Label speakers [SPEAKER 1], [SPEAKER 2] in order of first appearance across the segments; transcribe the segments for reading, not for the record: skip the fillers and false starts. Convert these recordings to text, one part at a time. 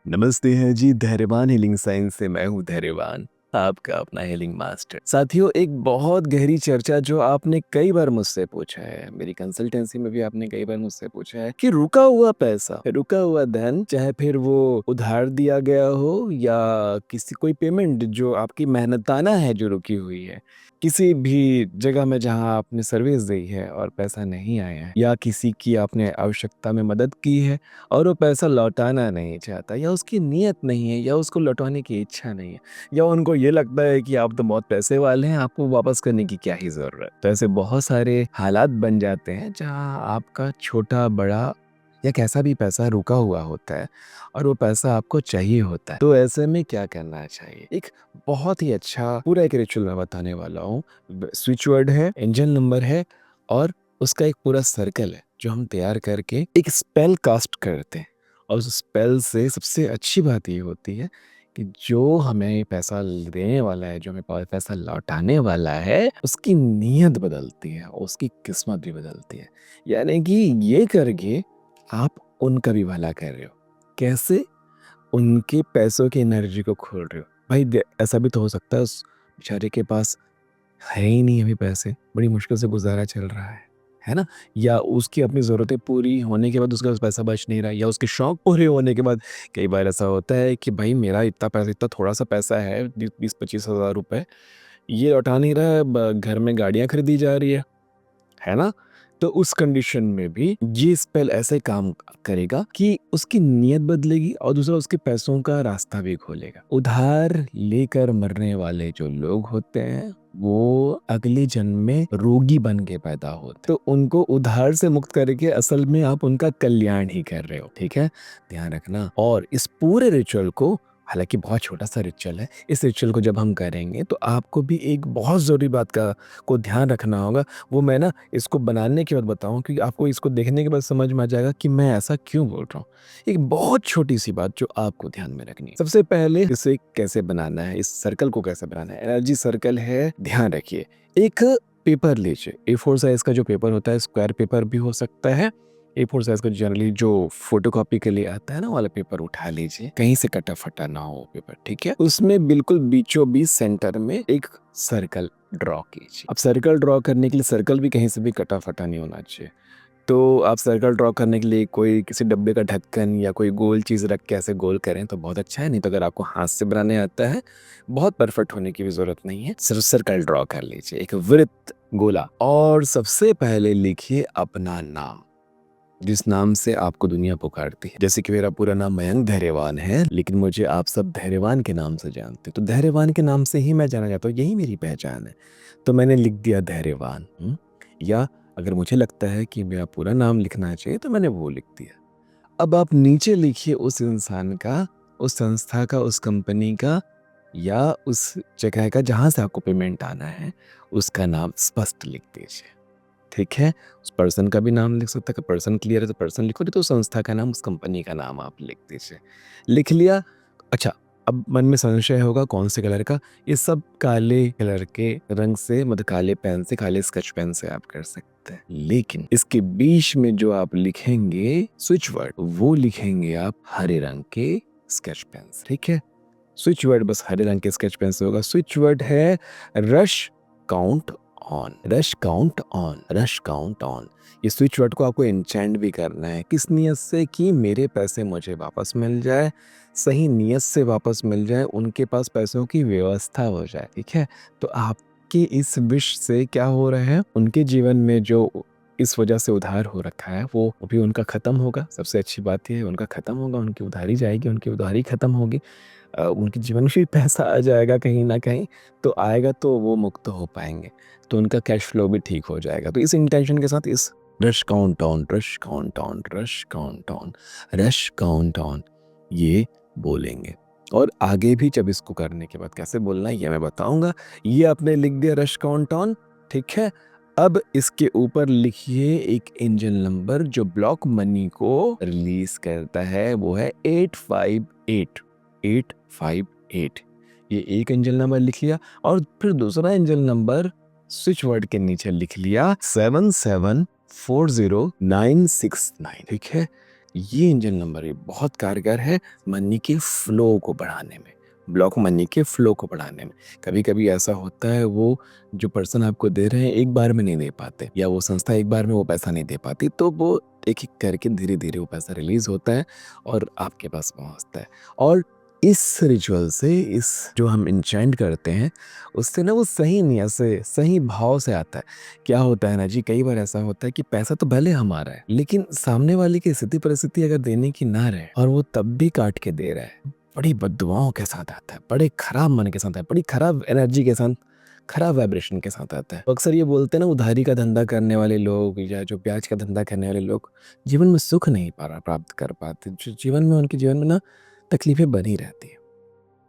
[SPEAKER 1] नमस्ते हैं जी, धैर्यवान हीलिंग साइंस से मैं हूँ धैर्यवान, आपका अपना हीलिंग मास्टर। साथियों, एक बहुत गहरी चर्चा जो आपने कई बार मुझसे पूछा है, मेरी कंसल्टेंसी में भी आपने कई बार मुझसे पूछा है कि रुका हुआ पैसा, रुका हुआ धन, चाहे फिर वो उधार दिया गया हो या किसी कोई पेमेंट जो आपकी मेहनताना है जो रुकी हुई है, किसी भी जगह में जहाँ आपने सर्विस दी है और पैसा नहीं आया है, या किसी की आपने आवश्यकता में मदद की है और वो पैसा लौटाना नहीं चाहता, या उसकी नीयत नहीं है, या उसको लौटाने की इच्छा नहीं है, या उनको ये लगता है कि आप तो बहुत पैसे वाले हैं, आपको वापस करने की क्या ही ज़रूरत। तो ऐसे बहुत सारे हालात बन जाते हैं जहाँ आपका छोटा बड़ा या कैसा भी पैसा रुका हुआ होता है और वो पैसा आपको चाहिए होता है। तो ऐसे में क्या करना चाहिए? एक बहुत ही अच्छा पूरा एक रिचुअल मैं बताने वाला हूँ। स्विच वर्ड है, एंजल नंबर है और उसका एक पूरा सर्कल है जो हम तैयार करके एक स्पेल कास्ट करते हैं। और उस स्पेल से सबसे अच्छी बात ये होती है कि जो हमें पैसा देने वाला है, जो हमें पैसा लौटाने वाला है, उसकी नीयत बदलती है और उसकी किस्मत भी बदलती है। यानी कि ये करके आप उनका भी भला कर रहे हो। कैसे? उनके पैसों की एनर्जी को खोल रहे हो। भाई ऐसा भी तो हो सकता है उस बेचारे के पास है ही नहीं अभी पैसे, बड़ी मुश्किल से गुजारा चल रहा है ना? या उसकी अपनी ज़रूरतें पूरी होने के बाद उसके पास पैसा बच नहीं रहा, या उसके शौक पूरे होने के बाद कई बार ऐसा होता है कि भाई मेरा इतना पैसा, इतना थोड़ा-सा पैसा है, 20-25 हज़ार रुपए, ये लौटा नहीं रहा है, घर में गाड़ियाँ खरीदी जा रही है ना? तो उस कंडीशन में भी ये स्पेल ऐसे काम करेगा कि उसकी नीयत बदलेगी और दूसरा उसके पैसों का रास्ता भी खोलेगा। उधार लेकर मरने वाले जो लोग होते हैं, वो अगले जन्म में रोगी बन के पैदा होते, तो उनको उधार से मुक्त करके असल में आप उनका कल्याण ही कर रहे हो। ठीक है, ध्यान रखना। और इस पूरे रिचुअल को, हालांकि बहुत छोटा सा रिचुअल है, इस रिचुअल को जब हम करेंगे तो आपको भी एक बहुत ज़रूरी बात को ध्यान रखना होगा। वो मैं ना इसको बनाने के बाद बताऊँ, क्योंकि आपको इसको देखने के बाद समझ में आ जाएगा कि मैं ऐसा क्यों बोल रहा हूँ। एक बहुत छोटी-सी बात जो आपको ध्यान में रखनी है। सबसे पहले इसे कैसे बनाना है, इस सर्कल को कैसे बनाना है? एनर्जी सर्कल है, ध्यान रखिए। एक पेपर लीजिए, A4 साइज़ का जो पेपर होता है, स्क्वायर पेपर भी हो सकता है। A4 साइज़ का जनरली जो फोटोकॉपी के लिए आता है ना, वाला पेपर उठा लीजिए, कहीं से कटा-फटा ना हो पेपर, ठीक है? उसमें बिल्कुल बीचों-बीच सेंटर में एक सर्कल ड्रॉ कीजिए। अब सर्कल ड्रॉ करने के लिए सर्कल भी कहीं से भी कटा-फटा नहीं होना चाहिए। तो आप सर्कल ड्रॉ करने के लिए कोई किसी डब्बे का ढक्कन या कोई गोल चीज़ रख के ऐसे गोल करें तो बहुत अच्छा है, नहीं तो अगर आपको हाथ से बनाने आता है, बहुत परफेक्ट होने की भी ज़रूरत नहीं है, सिर्फ सर्कल ड्रॉ कर लीजिए, एक वृत्त, गोला। और सबसे पहले लिखिए अपना नाम, जिस नाम से आपको दुनिया पुकारती है। जैसे कि मेरा पूरा नाम मयंक धैर्यवान है, लेकिन मुझे आप सब धैर्यवान के नाम से जानते हैं, तो धैर्यवान के नाम से ही मैं जाना जाता हूँ, यही मेरी पहचान है। तो मैंने लिख दिया धैर्यवान। या अगर मुझे लगता है कि मेरा पूरा नाम लिखना चाहिए तो मैंने वो लिख दिया। अब आप नीचे लिखिए उस इंसान का, उस संस्था का, उस कंपनी का या उस जगह का जहाँ से आपको पेमेंट आना है, उसका नाम स्पष्ट लिख दीजिए। ठीक है? उस पर्सन का भी नाम लिख सकते हैं, पर्सन क्लियर है तो पर्सन लिखो, नहीं तो संस्था का नाम, उस कंपनी का नाम आप लिख दीजिए। लिख लिया? अच्छा, अब मन में संशय होगा कौन से कलर का? ये सब काले कलर के रंग से, मतलब काले पेन से, काले स्केच पेन से आप कर सकते हैं। लेकिन इसके बीच में जो आप लिखेंगे स्विच वर्ड, वो लिखेंगे आप हरे रंग के स्केच पेन से। ठीक है? स्विच वर्ड बस हरे रंग के स्केच पेन से होगा। स्विच वर्ड है rush count on, rush count on, rush count on. ये स्विच वर्ड को आपको एन्चेंट भी करना है। किस नियत से? कि मेरे पैसे मुझे वापस मिल जाए, सही नियत से वापस मिल जाए, उनके पास पैसों की व्यवस्था हो जाए। ठीक है? तो आपके इस विश से क्या हो रहा है, उनके जीवन में जो इस वजह से उधार हो रखा है वो भी उनका खत्म होगा। सबसे अच्छी बात ये है, उनका खत्म होगा, उनकी उधारी जाएगी, उनकी उधारी खत्म होगी। उनके जीवन में भी पैसा आ जाएगा कहीं न कहीं, तो आएगा तो वो मुक्त हो पाएँगे, तो उनका कैश फ्लो भी ठीक हो जाएगा। तो इस इंटेंशन के साथ इस rush count on, rush count on, rush count on, rush count on ये बोलेंगे। और आगे भी जब इसको करने के बाद कैसे बोलना है ये मैं बताऊँगा। ये आपने लिख दिया रश काउंट ऑन, ठीक है? अब इसके ऊपर लिखिए एक एंजल नंबर जो ब्लॉक मनी को रिलीज़ करता है, वो है 858। 858 ये एक एंजल नंबर लिख लिया। और फिर दूसरा एंजल नंबर स्विच वर्ड के नीचे लिख लिया 7740,969। ठीक है? ये इंजन नंबर ये बहुत कारगर है मनी के फ्लो को बढ़ाने में, ब्लॉक मनी के फ्लो को बढ़ाने में। कभी-कभी ऐसा होता है वो जो पर्सन आपको दे रहे हैं एक बार में नहीं दे पाते या वो संस्था एक बार में वो पैसा नहीं दे पाती, तो वो एक-एक करके धीरे-धीरे वो पैसा रिलीज़ होता है और आपके पास पहुँचता है। और इस रिचुअल से इस जो हम इंचेंट करते हैं, उससे ना वो सही नियत से, सही भाव से आता है। क्या होता है ना जी, कई बार ऐसा होता है कि पैसा तो भले हमारा है, लेकिन सामने वाले की स्थिति परिस्थिति अगर देने की ना रहे और वो तब भी काट के दे रहा है, बड़ी बद्दुआओं के साथ आता है, बड़े खराब मन के साथ आता है, बड़ी खराब एनर्जी के साथ, खराब वाइब्रेशन के साथ आता है। तो अक्सर ये बोलते हैं ना, उधारी का धंधा करने वाले लोग या जो ब्याज का धंधा करने वाले लोग जीवन में सुख नहीं प्राप्त कर पाते। जीवन में उनके जीवन में ना तकलीफें बनी रहती है।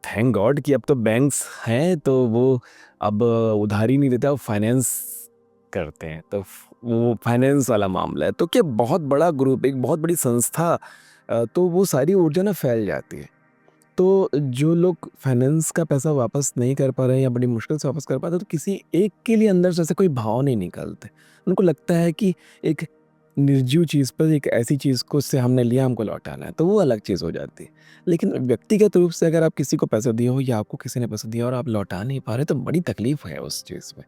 [SPEAKER 1] थैंक गॉड कि अब तो बैंक्स हैं, तो वो अब उधारी नहीं देता, वो फाइनेंस करते हैं। तो वो फाइनेंस वाला मामला है, तो क्या बहुत बड़ा ग्रुप, एक बहुत बड़ी संस्था, तो वो सारी ऊर्जा ना फैल जाती है। तो जो लोग फाइनेंस का पैसा वापस नहीं कर पा रहे हैं या बड़ी मुश्किल से वापस कर पाते, तो किसी एक के लिए अंदर से ऐसे कोई भाव नहीं निकलते। उनको लगता है कि एक निर्जीव चीज़ पर, एक ऐसी चीज़ को से हमने लिया, हमको लौटाना है, तो वो अलग चीज़ हो जाती है। लेकिन व्यक्तिगत रूप से अगर आप किसी को पैसा दिए हो या आपको किसी ने पैसा दिया और आप लौटा नहीं पा रहे, तो बड़ी तकलीफ है उस चीज़ में।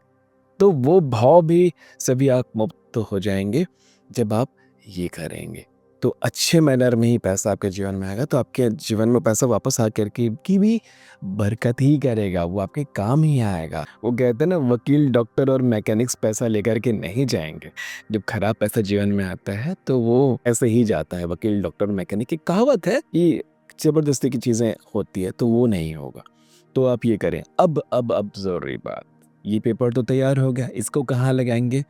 [SPEAKER 1] तो वो भाव भी सभी आप मुक्त हो जाएँगे जब आप ये करेंगे। तो अच्छे मैनर में ही पैसा आपके जीवन में आएगा, तो आपके जीवन में पैसा वापस आकर के की भी बरकत ही करेगा, वो आपके काम ही आएगा। वो कहते हैं ना, वकील, डॉक्टर और मैकेनिक्स पैसा लेकर के नहीं जाएँगे। जब खराब पैसा जीवन में आता है तो वो ऐसे ही जाता है। वकील, डॉक्टर, मैकेनिक की कहावत है कि ज़बरदस्ती की चीज़ें होती है, तो वो नहीं होगा। तो आप ये करें। अब ज़रूरी बात, ये पेपर तो तैयार हो गया, इसको कहाँ लगाएँगे?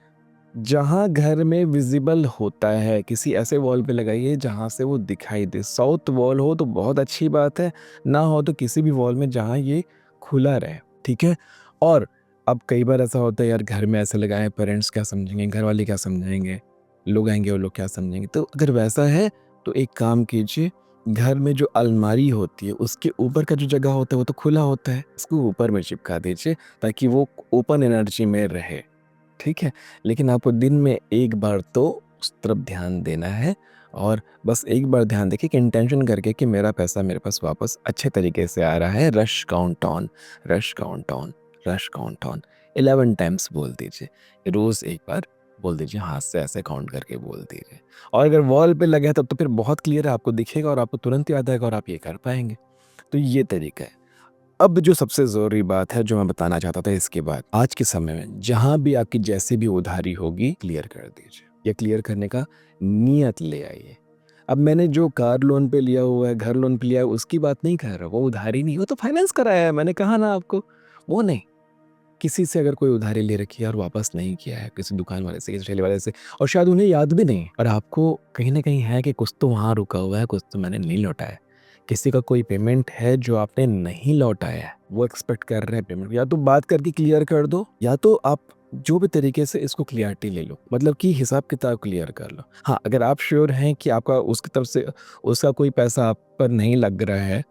[SPEAKER 1] जहाँ घर में विज़िबल होता है, किसी ऐसे वॉल पे लगाइए जहाँ से वो दिखाई दे। साउथ वॉल हो तो बहुत अच्छी बात है, ना हो तो किसी भी वॉल में जहाँ ये खुला रहे, ठीक है? और अब कई बार ऐसा होता है यार, घर में ऐसे लगाएँ, पेरेंट्स क्या समझेंगे, घर वाले क्या समझेंगे, लोग आएँगे वो लोग क्या समझेंगे? तो अगर वैसा है तो एक काम कीजिए, घर में जो अलमारी होती है उसके ऊपर का जो जगह होता है वो तो खुला होता है, उसको ऊपर में चिपका दीजिए ताकि वो ओपन एनर्जी में रहे। ठीक है? लेकिन आपको दिन में एक बार तो उस तरफ ध्यान देना है और बस एक बार ध्यान देके कि इंटेंशन करके कि मेरा पैसा मेरे पास वापस अच्छे तरीके से आ रहा है। Rush count on, rush count on, rush count on 11 times बोल दीजिए। रोज़ एक बार बोल दीजिए, हाथ से ऐसे काउंट करके बोल दीजिए। और अगर वॉल पे लगा है तब तो फिर बहुत क्लियर है, आपको दिखेगा और आपको तुरंत याद आएगा और आप ये कर पाएँगे। तो ये तरीका है। अब जो सबसे ज़रूरी बात है जो मैं बताना चाहता था इसके बाद, आज के समय में जहाँ भी आपकी जैसी भी उधारी होगी क्लियर कर दीजिए या क्लियर करने का नियत ले आइए। अब मैंने जो कार लोन पे लिया हुआ है, घर लोन पे लिया है, उसकी बात नहीं कर रहा, वो उधारी नहीं, वो तो फाइनेंस कराया है, मैंने कहा ना आपको, वो नहीं। किसी से अगर कोई उधारी ले रखी है और वापस नहीं किया है, किसी दुकान वाले से, किसी ठेले वाले से, और शायद उन्हें याद भी नहीं और आपको कहीं न कहीं है कि कुछ तो वहाँ रुका हुआ है, कुछ तो मैंने नहीं लौटाया। किसी का कोई पेमेंट है जो आपने नहीं लौटाया है, वो एक्सपेक्ट कर रहे हैं पेमेंट, या तो बात करके क्लियर कर दो या तो आप जो भी तरीके से इसको क्लियरिटी ले लो, मतलब कि हिसाब-किताब क्लियर कर लो। हाँ, अगर आप श्योर हैं कि आपका उसकी तरफ से उसका कोई पैसा आप पर नहीं लग रहा है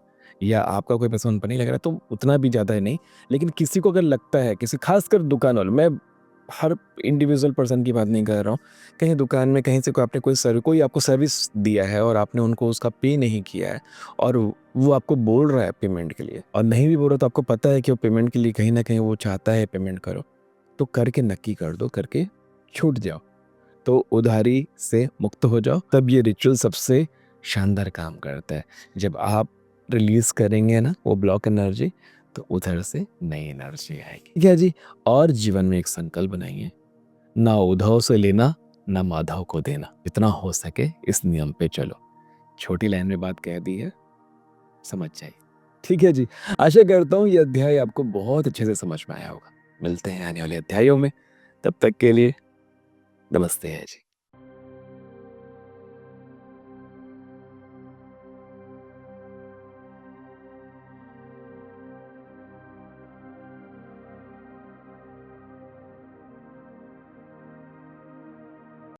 [SPEAKER 1] या आपका कोई पैसा उन पर नहीं लग रहा है, तो उतना भी ज़्यादा है नहीं। लेकिन किसी को अगर लगता है, किसी खासकर दुकान वालों, मैं हर इंडिविजुअल पर्सन की बात नहीं कर रहा हूँ, कहीं दुकान में कहीं से कोई आपने कोई आपको सर्विस दिया है और आपने उनको उसका पे नहीं किया है और वो आपको बोल रहा है पेमेंट के लिए, और नहीं भी बोल रहा तो आपको पता है कि वो पेमेंट के लिए कहीं ना कहीं वो चाहता है पेमेंट करो, तो करके नक्की कर दो, करके छूट जाओ, तो उधारी से मुक्त हो जाओ। तब ये रिचुअल सबसे शानदार काम करता है। जब आप रिलीज करेंगे ना वो ब्लॉक एनर्जी, तो उधर से नई एनर्जी आएगी। ठीक है जी। और जीवन में एक संकल्प बनाइए, ना उद्धव से लेना, ना माधव को देना। जितना हो सके इस नियम पे चलो। छोटी लाइन में बात कह दी है, समझ जाइए। ठीक है जी। आशा करता हूँ ये अध्याय आपको बहुत अच्छे से समझ में आया होगा। मिलते हैं आने वाले अध्यायों में। तब तक के लिए नमस्ते है जी।